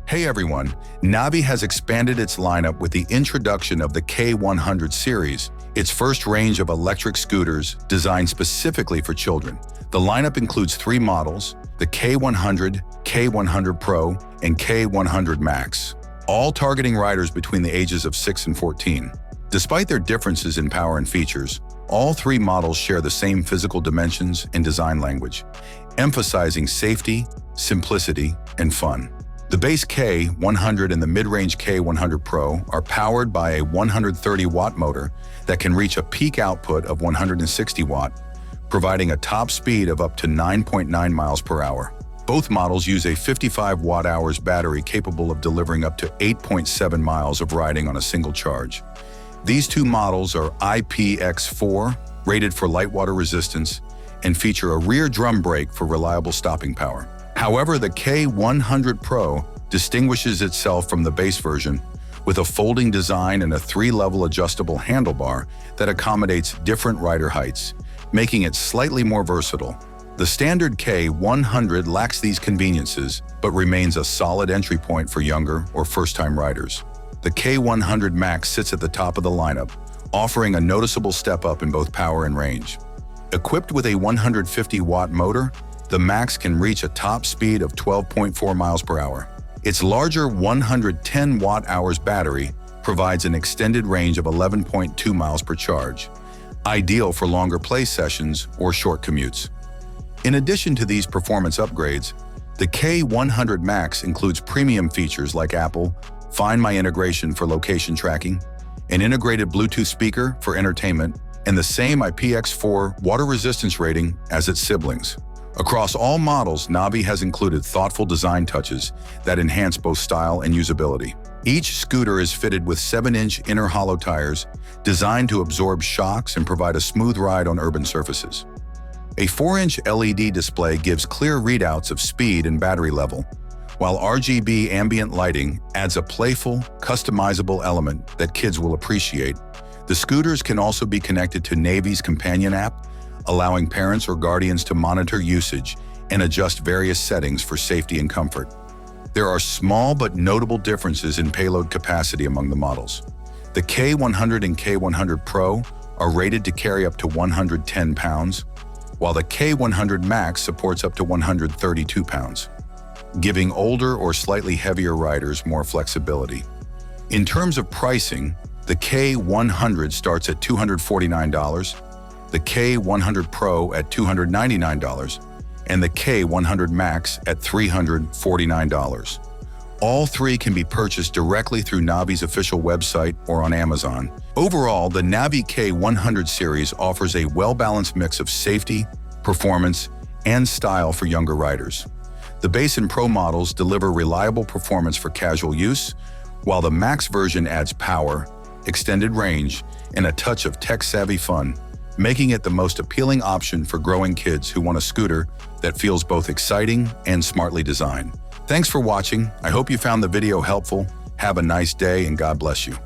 Hey everyone, Navee has expanded its lineup with the introduction of the K100 series, its first range of electric scooters designed specifically for children. The lineup includes 3 models, the K100, K100 Pro, and K100 Max, all targeting riders between the ages of 6 and 14. Despite their differences in power and features, all 3 models share the same physical dimensions and design language, emphasizing safety, simplicity, and fun. The base K100 and the mid-range K100 Pro are powered by a 130-watt motor that can reach a peak output of 160 watt, providing a top speed of up to 9.9 miles per hour. Both models use a 55 watt-hours battery capable of delivering up to 8.7 miles of riding on a single charge. These 2 models are IPX4, rated for light water resistance, and feature a rear drum brake for reliable stopping power. However, the K100 Pro distinguishes itself from the base version with a folding design and a 3-level adjustable handlebar that accommodates different rider heights, making it slightly more versatile. The standard K100 lacks these conveniences, but remains a solid entry point for younger or first-time riders. The K100 Max sits at the top of the lineup, offering a noticeable step up in both power and range. Equipped with a 150-watt motor, the Max can reach a top speed of 12.4 miles per hour. Its larger 110 watt-hours battery provides an extended range of 11.2 miles per charge, ideal for longer play sessions or short commutes. In addition to these performance upgrades, the K100 Max includes premium features like Apple Find My integration for location tracking, an integrated Bluetooth speaker for entertainment, and the same IPX4 water resistance rating as its siblings. Across all models, Navee has included thoughtful design touches that enhance both style and usability. Each scooter is fitted with 7-inch inner hollow tires designed to absorb shocks and provide a smooth ride on urban surfaces. A 4-inch LED display gives clear readouts of speed and battery level, while RGB ambient lighting adds a playful, customizable element that kids will appreciate. The scooters can also be connected to Navee's companion app, allowing parents or guardians to monitor usage and adjust various settings for safety and comfort. There are small but notable differences in payload capacity among the models. The K100 and K100 Pro are rated to carry up to 110 pounds, while the K100 Max supports up to 132 pounds, giving older or slightly heavier riders more flexibility. In terms of pricing, the K100 starts at $249, the K100 Pro at $299, and the K100 Max at $349. All 3 can be purchased directly through Navee's official website or on Amazon. Overall, the Navee K100 series offers a well-balanced mix of safety, performance, and style for younger riders. The base and Pro models deliver reliable performance for casual use, while the Max version adds power, extended range, and a touch of tech-savvy fun, making it the most appealing option for growing kids who want a scooter that feels both exciting and smartly designed. Thanks for watching. I hope you found the video helpful. Have a nice day and God bless you.